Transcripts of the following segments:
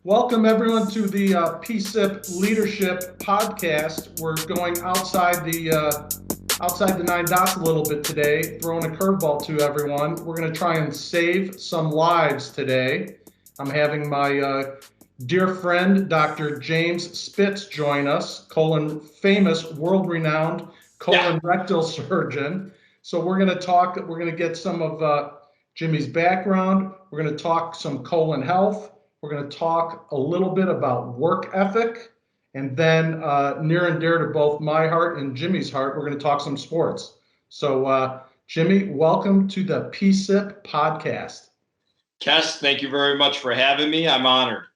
Welcome everyone to the PCIP Leadership podcast. We're going outside the 9 dots a little bit today, throwing a curveball to everyone. We're going to try and save some lives today. I'm having my dear friend, Dr. James Spitz, join us, famous, world-renowned colon rectal surgeon. So we're going to get some of Jimmy's background. We're going to talk some colon health. We're going to talk a little bit about work ethic, and then near and dear to both my heart and Jimmy's heart, we're going to talk some sports. So Jimmy, welcome to the PCIP podcast. Kes, thank you very much for having me. I'm honored.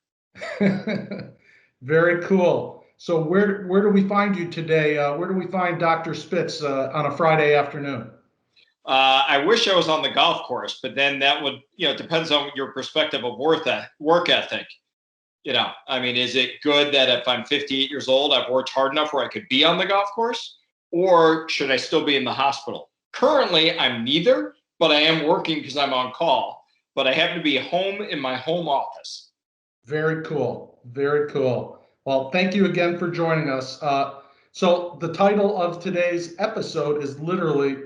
Very cool. So where do we find you today? Where do we find Dr. Spitz on a Friday afternoon? I wish I was on the golf course, but then that would, depends on your perspective of work ethic. Is it good that if I'm 58 years old, I've worked hard enough where I could be on the golf course, or should I still be in the hospital? Currently, I'm neither, but I am working because I'm on call, but I happen to be home in my home office. Very cool. Very cool. Well, thank you again for joining us. So the title of today's episode is literally,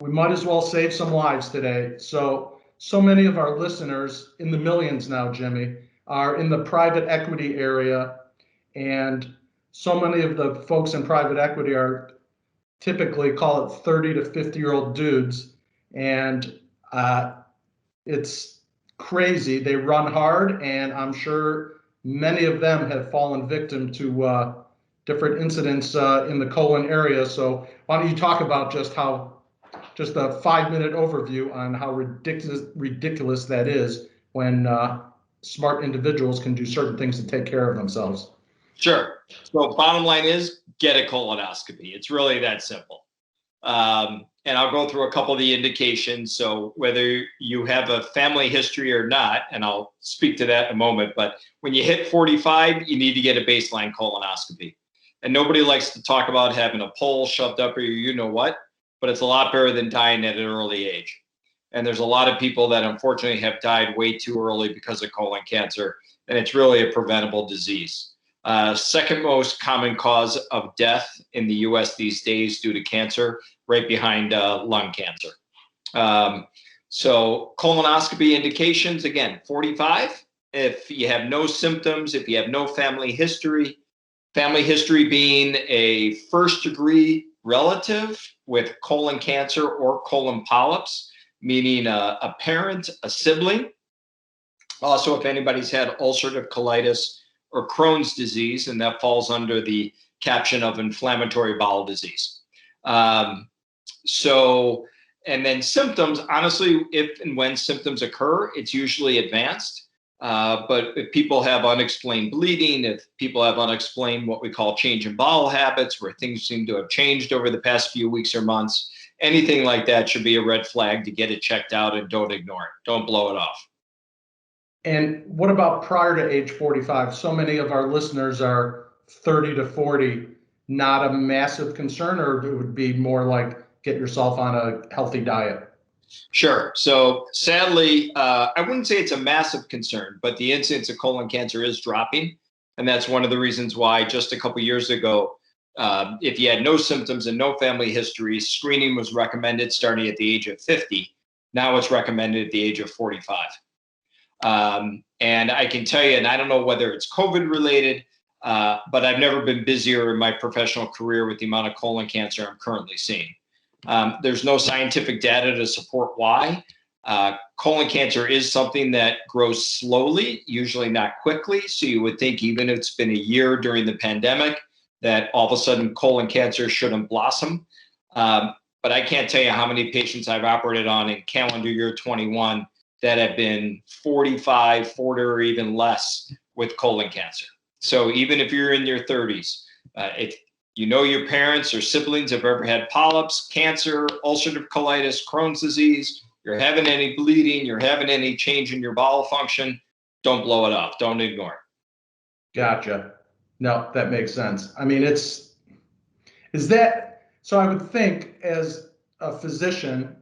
we might as well save some lives today. So many of our listeners, in the millions now, Jimmy, are in the private equity area. And so many of the folks in private equity are typically, call it 30 to 50-year-old dudes. And it's crazy. They run hard, and I'm sure many of them have fallen victim to different incidents in the colon area. So why don't you talk about just a 5-minute overview on how ridiculous that is when smart individuals can do certain things to take care of themselves. Sure. So bottom line is get a colonoscopy. It's really that simple. And I'll go through a couple of the indications. So whether you have a family history or not, and I'll speak to that in a moment, but when you hit 45, you need to get a baseline colonoscopy. And nobody likes to talk about having a pole shoved up your you-know-what, but it's a lot better than dying at an early age. And there's a lot of people that unfortunately have died way too early because of colon cancer, and it's really a preventable disease. Second most common cause of death in the US these days due to cancer, right behind lung cancer. So colonoscopy indications, again, 45. If you have no symptoms, if you have no family history being a first-degree relative with colon cancer or colon polyps, meaning a parent, a sibling. Also, if anybody's had ulcerative colitis or Crohn's disease, and that falls under the caption of inflammatory bowel disease. And then symptoms, honestly, if and when symptoms occur, it's usually advanced. But if people have unexplained bleeding, if people have unexplained what we call change in bowel habits, where things seem to have changed over the past few weeks or months, anything like that should be a red flag to get it checked out, and don't ignore it. Don't blow it off. And what about prior to age 45? So many of our listeners are 30 to 40, not a massive concern, or it would be more like get yourself on a healthy diet? Sure. So sadly, I wouldn't say it's a massive concern, but the incidence of colon cancer is dropping. And that's one of the reasons why just a couple of years ago, if you had no symptoms and no family history, screening was recommended starting at the age of 50. Now it's recommended at the age of 45. And I can tell you, and I don't know whether it's COVID related, but I've never been busier in my professional career with the amount of colon cancer I'm currently seeing. There's no scientific data to support why. Colon cancer is something that grows slowly, usually not quickly. So you would think even if it's been a year during the pandemic, that all of a sudden colon cancer shouldn't blossom. But I can't tell you how many patients I've operated on in calendar year 21 that have been 45, 40, or even less with colon cancer. So even if you're in your 30s, if you know your parents or siblings have ever had polyps, cancer, ulcerative colitis, Crohn's disease, you're having any bleeding, you're having any change in your bowel function, don't blow it off. Don't ignore it. Gotcha. No, that makes sense. I mean, so I would think as a physician,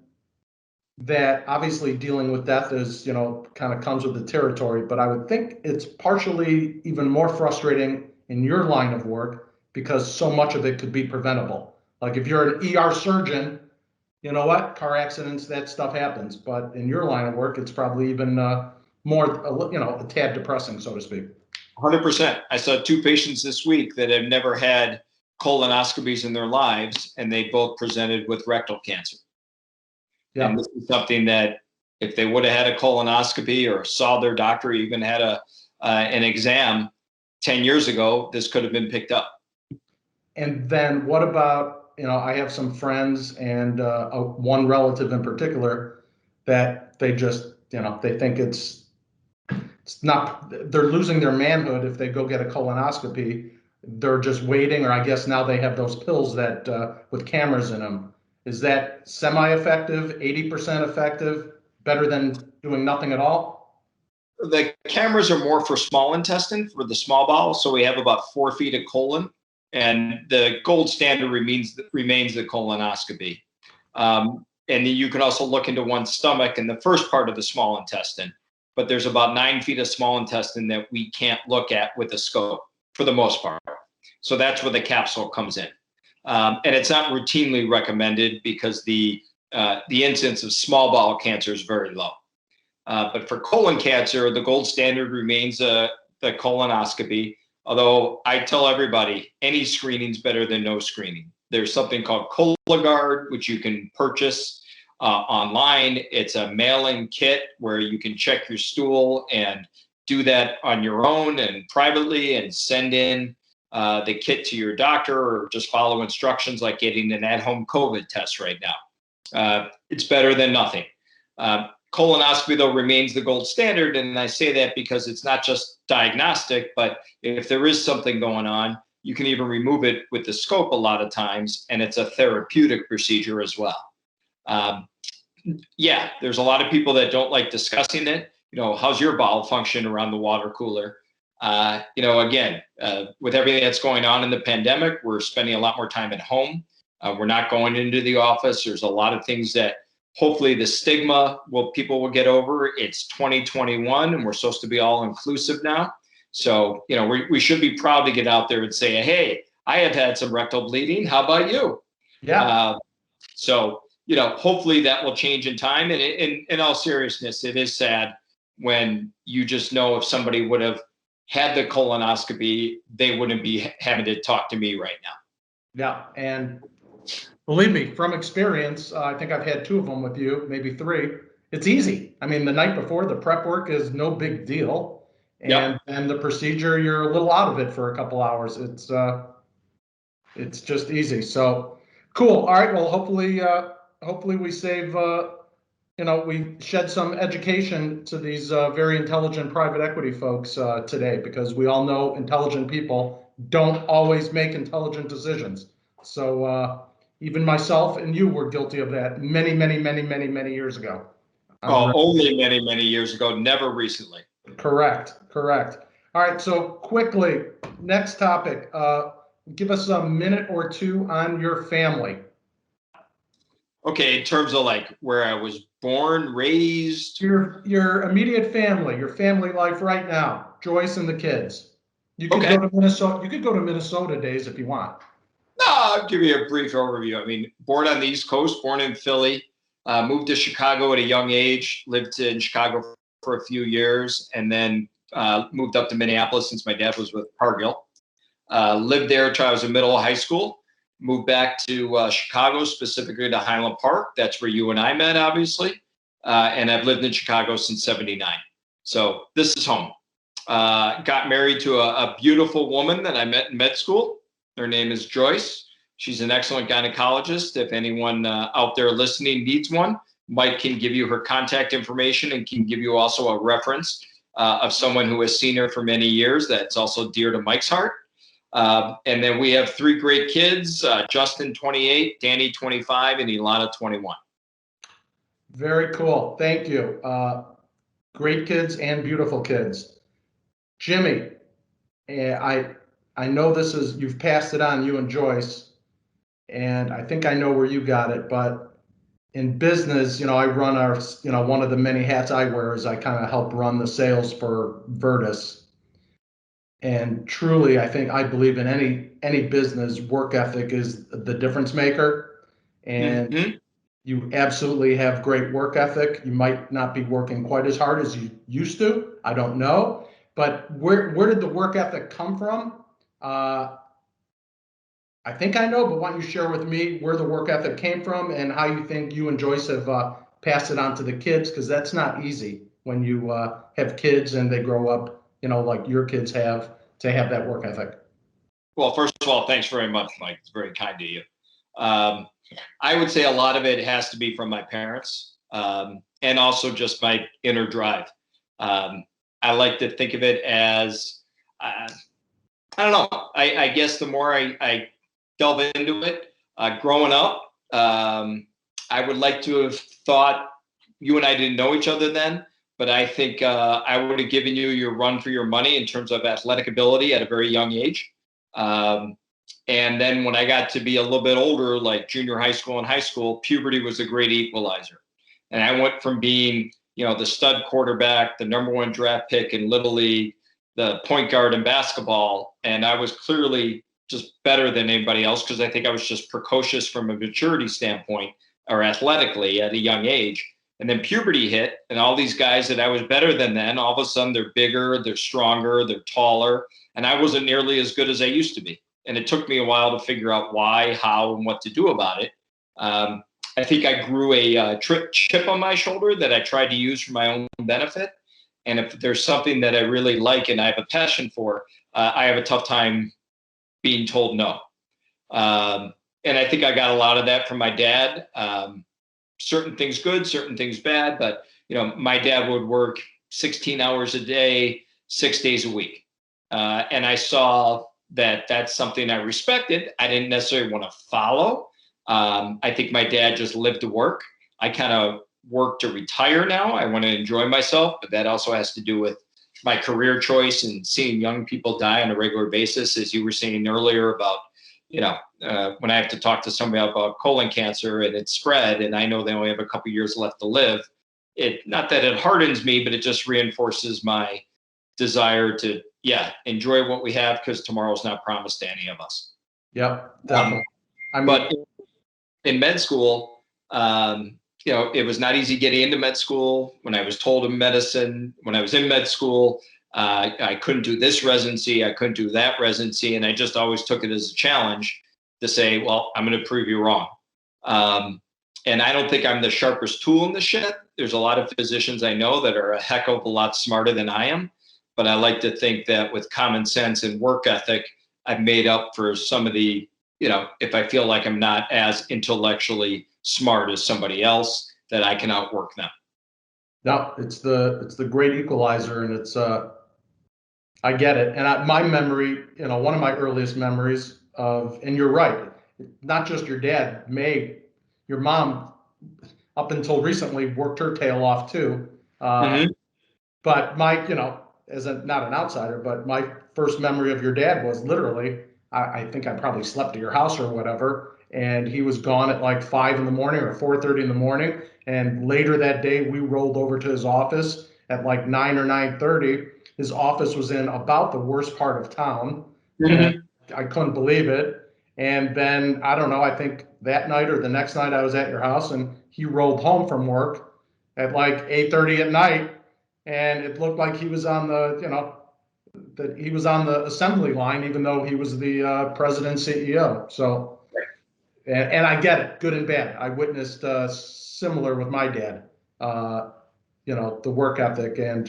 that obviously dealing with death is, kind of comes with the territory, but I would think it's partially even more frustrating in your line of work because so much of it could be preventable. Like if you're an ER surgeon, you know what, car accidents, that stuff happens. But in your line of work, it's probably even more, a tad depressing, so to speak. 100%. I saw 2 patients this week that have never had colonoscopies in their lives, and they both presented with rectal cancer. Yeah. And this is something that if they would have had a colonoscopy or saw their doctor, or even had an exam 10 years ago, this could have been picked up. And then what about, I have some friends and one relative in particular that they just, they think it's not, they're losing their manhood if they go get a colonoscopy. They're just waiting, or I guess now they have those pills that with cameras in them. Is that semi-effective, 80% effective, better than doing nothing at all? The cameras are more for small intestine, for the small bowel. So we have about 4 feet of colon, and the gold standard remains the colonoscopy. And then you can also look into one's stomach in the first part of the small intestine, but there's about 9 feet of small intestine that we can't look at with a scope for the most part. So that's where the capsule comes in. And it's not routinely recommended because the incidence of small bowel cancer is very low. But for colon cancer, the gold standard remains the colonoscopy. Although I tell everybody, any screening is better than no screening. There's something called Cologuard, which you can purchase online. It's a mail-in kit where you can check your stool and do that on your own and privately, and send in the kit to your doctor, or just follow instructions like getting an at-home COVID test right now. It's better than nothing. Colonoscopy, though, remains the gold standard, and I say that because it's not just diagnostic, but if there is something going on, you can even remove it with the scope a lot of times, and it's a therapeutic procedure as well. Yeah, there's a lot of people that don't like discussing it. How's your bowel function around the water cooler? Again, with everything that's going on in the pandemic, we're spending a lot more time at home. We're not going into the office. There's a lot of things that hopefully the stigma people will get over. It's 2021 and we're supposed to be all inclusive now. So, we should be proud to get out there and say, hey, I have had some rectal bleeding. How about you? Yeah. So, hopefully that will change in time. And in all seriousness, it is sad when you just know if somebody would have had the colonoscopy, they wouldn't be having to talk to me right now. Yeah. And believe me, from experience, I think I've had 2 of them with you, maybe 3. It's easy. I mean, the night before, the prep work is no big deal. And the procedure, you're a little out of it for a couple hours. It's just easy. So cool. All right. Well, hopefully we save, we shed some education to these very intelligent private equity folks today, because we all know intelligent people don't always make intelligent decisions. So even myself and you were guilty of that many, many, many, many, many years ago. Only many, many years ago, never recently. Correct. All right. So quickly, next topic. Give us a minute or 2 on your family. Okay, in terms of like where I was born, raised. Your immediate family, your family life right now, Joyce and the kids. You could go to Minnesota. You could go to Minnesota days if you want. No, I'll give you a brief overview. I mean, born on the East Coast, born in Philly, moved to Chicago at a young age, lived in Chicago for a few years, and then moved up to Minneapolis since my dad was with Cargill. Lived there until I was in middle of high school. Moved back to Chicago, specifically to Highland Park. That's where you and I met, obviously. And I've lived in Chicago since '79. So this is home. Got married to a beautiful woman that I met in med school. Her name is Joyce. She's an excellent gynecologist. If anyone out there listening needs one, Mike can give you her contact information and can give you also a reference of someone who has seen her for many years. That's also dear to Mike's heart. And then we have 3 great kids, Justin, 28, Danny, 25, and Ilana, 21. Very cool. Thank you. Great kids and beautiful kids. Jimmy, I know you've passed it on, you and Joyce, and I think I know where you got it, but in business, I run our, one of the many hats I wear is I kind of help run the sales for Virtus. And truly, I believe in any business, work ethic is the difference maker. And Mhm. you absolutely have great work ethic. You might not be working quite as hard as you used to. I don't know. But where did the work ethic come from? I think I know, but why don't you share with me where the work ethic came from and how you think you and Joyce have passed it on to the kids? Because that's not easy when you have kids and they grow up, like your kids have, to have that work ethic. Well, first of all, thanks very much, Mike. It's very kind to you. Um, I would say a lot of it has to be from my parents, and also just my inner drive. I like to think of it as, I don't know. I guess the more I delve into it, growing up, I would like to have thought you and I didn't know each other then, but I think I would have given you your run for your money in terms of athletic ability at a very young age. Um, and then when I got to be a little bit older, like junior high school and high school, puberty was a great equalizer. And I went from being, the stud quarterback, the number one draft pick in Little League, the point guard in basketball, and I was clearly just better than anybody else because I think I was just precocious from a maturity standpoint or athletically at a young age. And then puberty hit, and all these guys that I was better than then, all of a sudden they're bigger, they're stronger, they're taller, and I wasn't nearly as good as I used to be. And it took me a while to figure out why, how, and what to do about it. I think I grew a chip on my shoulder that I tried to use for my own benefit. And if there's something that I really like and I have a passion for, I have a tough time being told no. And I think I got a lot of that from my dad. Certain things good, certain things bad. But, my dad would work 16 hours a day, 6 days a week. And I saw that that's something I respected. I didn't necessarily want to follow. I think my dad just lived to work. I kind of work to retire now. I want to enjoy myself, but that also has to do with my career choice and seeing young people die on a regular basis, as you were saying earlier about, when I have to talk to somebody about colon cancer and it's spread, and I know they only have a couple years left to live. Not that it hardens me, but it just reinforces my desire to, enjoy what we have because tomorrow's not promised to any of us. Yep, definitely. But in med school, it was not easy getting into med school. When I was told in medicine, when I was in med school, I couldn't do this residency, I couldn't do that residency, and I just always took it as a challenge to say, well, I'm going to prove you wrong. And I don't think I'm the sharpest tool in the shed. There's a lot of physicians I know that are a heck of a lot smarter than I am, but I like to think that with common sense and work ethic, I've made up for some of the, if I feel like I'm not as intellectually smart as somebody else, that I can outwork them. No, it's the great equalizer, and it's I get it. And my memory, one of my earliest memories of, and you're right, not just your dad, your mom, up until recently, worked her tail off too. But as not an outsider, but my first memory of your dad was literally, I think I probably slept at your house or whatever, and he was gone at like 5 in the morning or 4:30 in the morning. And later that day, we rolled over to his office at like 9 or 9:30. His office was in about the worst part of town. And I couldn't believe it. And then, I don't know, I think that night or the next night I was at your house, and he rolled home from work at like 8:30 at night. And it looked like he was on that he was on the assembly line, even though he was the president CEO. So, and I get it, good and bad. I witnessed similar with my dad, the work ethic. And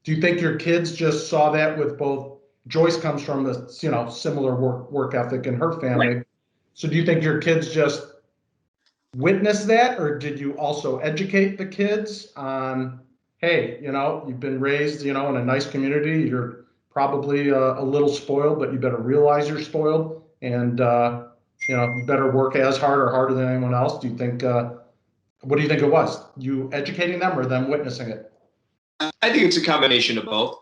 do you think your kids just saw that with both? Joyce comes from the, similar work ethic in her family. Right. So do you think your kids just witnessed that, or did you also educate the kids on, hey, you've been raised, in a nice community. You're probably a little spoiled, but you better realize you're spoiled, and you better work as hard or harder than anyone else. Do you think? What do you think it was? You educating them or them witnessing it? I think it's a combination of both.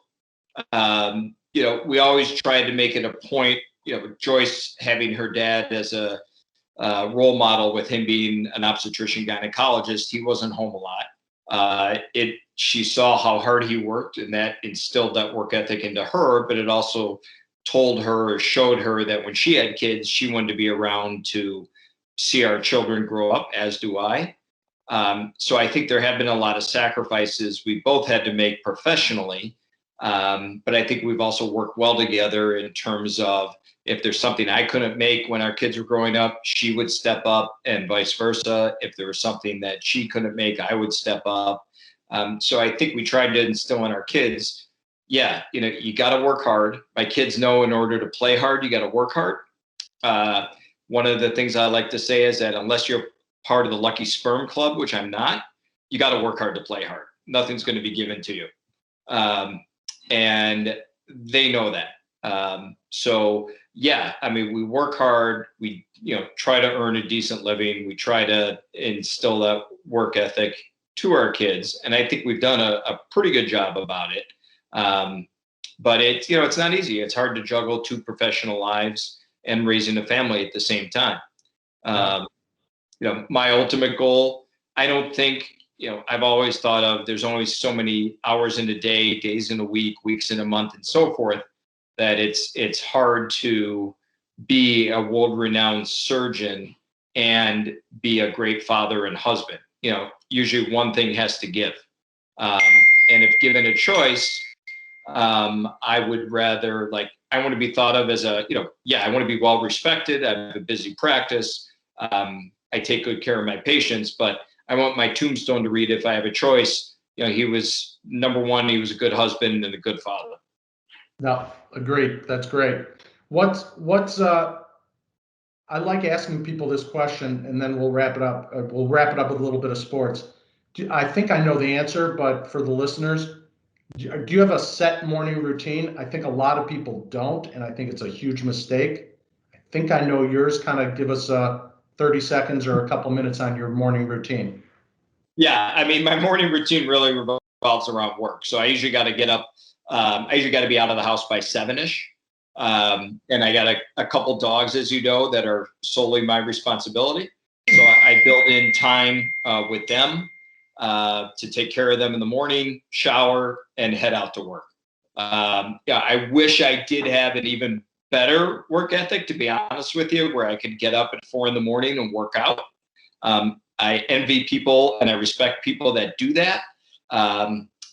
We always tried to make it a point. Joyce having her dad as a role model with him being an obstetrician gynecologist. He wasn't home a lot. She saw how hard he worked, and that instilled that work ethic into her, but it also told her or showed her that when she had kids, she wanted to be around to see our children grow up, as do I. So I think there have been a lot of sacrifices we both had to make professionally. But I think we've also worked well together in terms of if there's something I couldn't make when our kids were growing up, she would step up, and vice versa. If there was something that she couldn't make, I would step up. So I think we tried to instill in our kids, yeah, you got to work hard. My kids know in order to play hard, you got to work hard. One of the things I like to say is that unless you're part of the lucky sperm club, which I'm not, you got to work hard to play hard. Nothing's going to be given to you. And they know that. So yeah, I mean, we work hard. We, try to earn a decent living. We try to instill that work ethic to our kids. And I think we've done a pretty good job about it. But it's not easy. It's hard to juggle 2 professional lives and raising a family at the same time. My ultimate goal, I don't think, I've always thought of there's only so many hours in a day, days in a week, weeks in a month, and so forth, that it's hard to be a world-renowned surgeon and be a great father and husband. Usually one thing has to give. And if given a choice, I would rather, I want to be thought of as I want to be well respected. I have a busy practice. I take good care of my patients, but I want my tombstone to read, if I have a choice, he was number one, he was a good husband and a good father. No, agreed. That's great. I like asking people this question, and then we'll wrap it up. We'll wrap it up with a little bit of sports. I think I know the answer, but for the listeners, do you have a set morning routine? I think a lot of people don't, and I think it's a huge mistake. I think I know yours. Kind of give us 30 seconds or a couple minutes on your morning routine. Yeah, I mean, my morning routine really revolves around work. So I usually got to get up. I usually got to be out of the house by 7-ish. And I got a couple dogs, as you know, that are solely my responsibility. So I build in time with them to take care of them in the morning, shower, and head out to work. I wish I did have an even better work ethic, to be honest with you, where I could get up at 4 a.m. and work out. I envy people and I respect people that do that.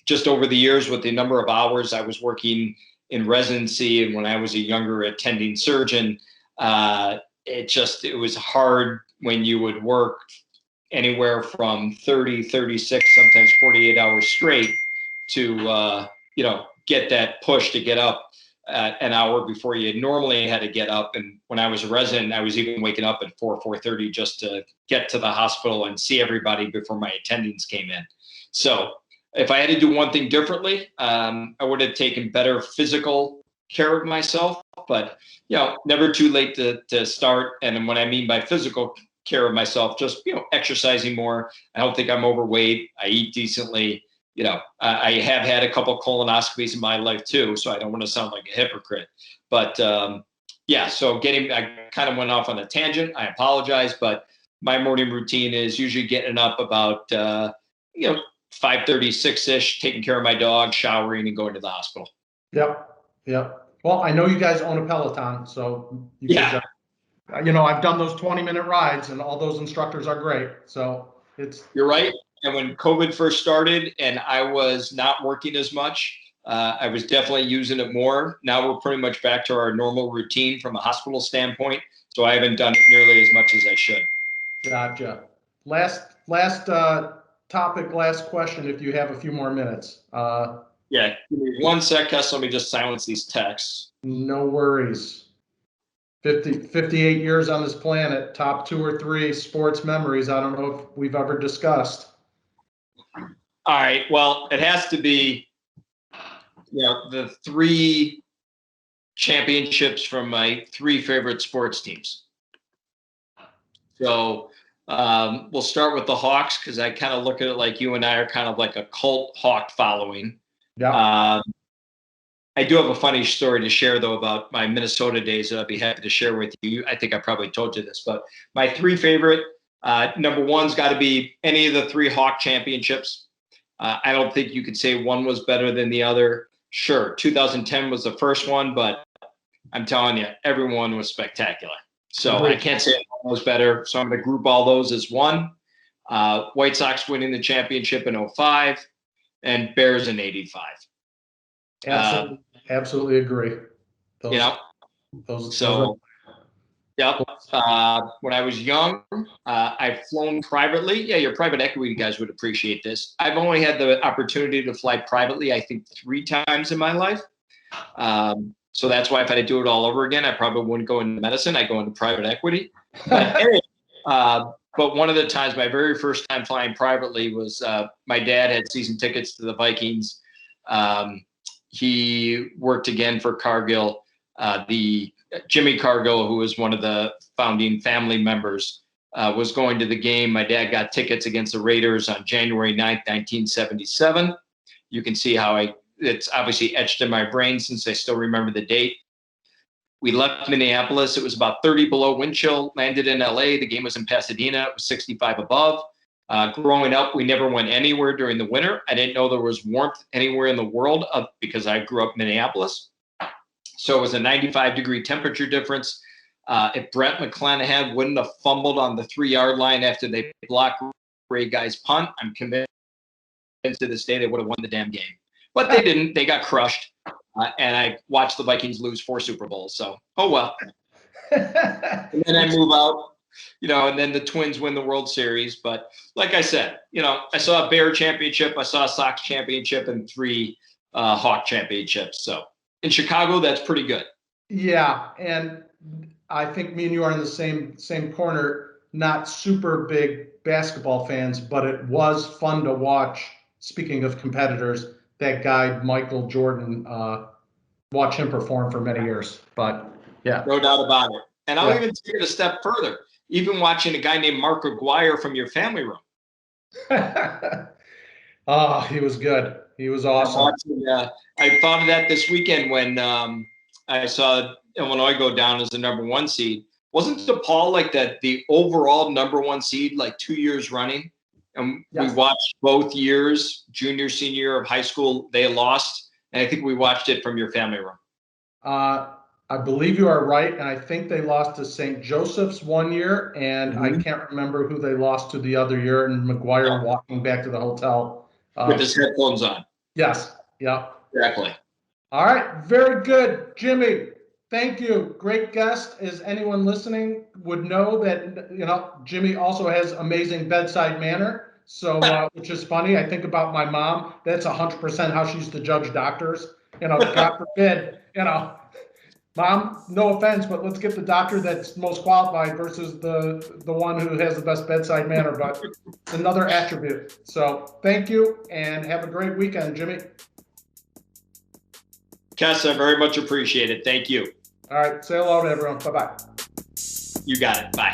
Just over the years, with the number of hours I was working in residency and when I was a younger attending surgeon, it was hard when you would work anywhere from 30, 36, sometimes 48 hours straight to, get that push to get up an hour before you normally had to get up. And when I was a resident, I was even waking up at 4:30 just to get to the hospital and see everybody before my attendings came in. So if I had to do one thing differently, I would have taken better physical care of myself, but never too late to start. And when I mean by physical care of myself, just exercising more. I don't think I'm overweight. I eat decently. I have had a couple colonoscopies in my life too, so I don't want to sound like a hypocrite. But so I kind of went off on a tangent. I apologize, but my morning routine is usually getting up about 5:30, 6-ish, taking care of my dog, showering, and going to the hospital. Yep. Well, I know you guys own a Peloton, so I've done those 20-minute rides, and all those instructors are great. So you're right. And when COVID first started and I was not working as much, I was definitely using it more. Now we're pretty much back to our normal routine from a hospital standpoint. So I haven't done it nearly as much as I should. Gotcha. Last topic, last question, if you have a few more minutes. Yeah, give me 1 sec, Let me just silence these texts. No worries. 58 years on this planet, top 2 or 3 sports memories I don't know if we've ever discussed. All right, well, it has to be, the 3 championships from my 3 favorite sports teams. So we'll start with the Hawks, because I kind of look at it like you and I are kind of like a cult Hawk following. Yeah. I do have a funny story to share, though, about my Minnesota days that I'd be happy to share with you. I think I probably told you this, but my three favorite, number one's got to be any of the three Hawk championships. I don't think you could say one was better than the other. Sure, 2010 was the first one, but I'm telling you, everyone was spectacular. So I can't say one was better. So I'm going to group all those as one. White Sox winning the championship in 2005 and Bears in 1985. Absolutely agree. Yep. When I was young, I've flown privately. Yeah, your private equity guys would appreciate this. I've only had the opportunity to fly privately, I think, 3 times in my life. So that's why if I had to do it all over again, I probably wouldn't go into medicine. I'd go into private equity. But anyway, but one of the times, my very first time flying privately was my dad had season tickets to the Vikings. He worked again for Cargill. The Jimmy Cargill, who was one of the founding family members, was going to the game. My dad got tickets against the Raiders on January 9th, 1977. You can see how it's obviously etched in my brain since I still remember the date. We left Minneapolis. It was about 30 below wind chill, landed in LA. The game was in Pasadena. It was 65 above. Growing up, we never went anywhere during the winter. I didn't know there was warmth anywhere in the world because I grew up in Minneapolis. So it was a 95-degree temperature difference. If Brent McClanahan wouldn't have fumbled on the 3-yard line after they blocked Ray Guy's punt, I'm convinced to this day they would have won the damn game. But they didn't. They got crushed. And I watched the Vikings lose 4 Super Bowls. So, oh well. And then I move out, and then the Twins win the World Series. But like I said, I saw a Bear championship, I saw a Sox championship, and 3 Hawk championships. So in Chicago, that's pretty good. Yeah, and I think me and you are in the same corner. Not super big basketball fans, but it was fun to watch. Speaking of competitors, that guy Michael Jordan, watch him perform for many years. But yeah, no doubt about it. And I'll even take it a step further. Even watching a guy named Mark Aguirre from your family room. Oh, he was good. He was awesome. I thought of that this weekend when I saw Illinois go down as the number 1 seed. Wasn't DePaul like the overall number 1 seed like 2 years running? And we watched both years, junior, senior year of high school, they lost. And I think we watched it from your family room. I believe you are right. And I think they lost to St. Joseph's one year. And I can't remember who they lost to the other year. And McGuire walking back to the hotel. With his headphones on. Yes. Yeah. Exactly. All right. Very good. Jimmy, thank you. Great guest. As anyone listening would know that, Jimmy also has amazing bedside manner. So, which is funny. I think about my mom. That's 100% how she used to judge doctors. God forbid, Mom, no offense, but let's get the doctor that's most qualified versus the one who has the best bedside manner. But it's another attribute. So thank you and have a great weekend, Jimmy. Kes, I very much appreciate it. Thank you. All right. Say hello to everyone. Bye-bye. You got it. Bye.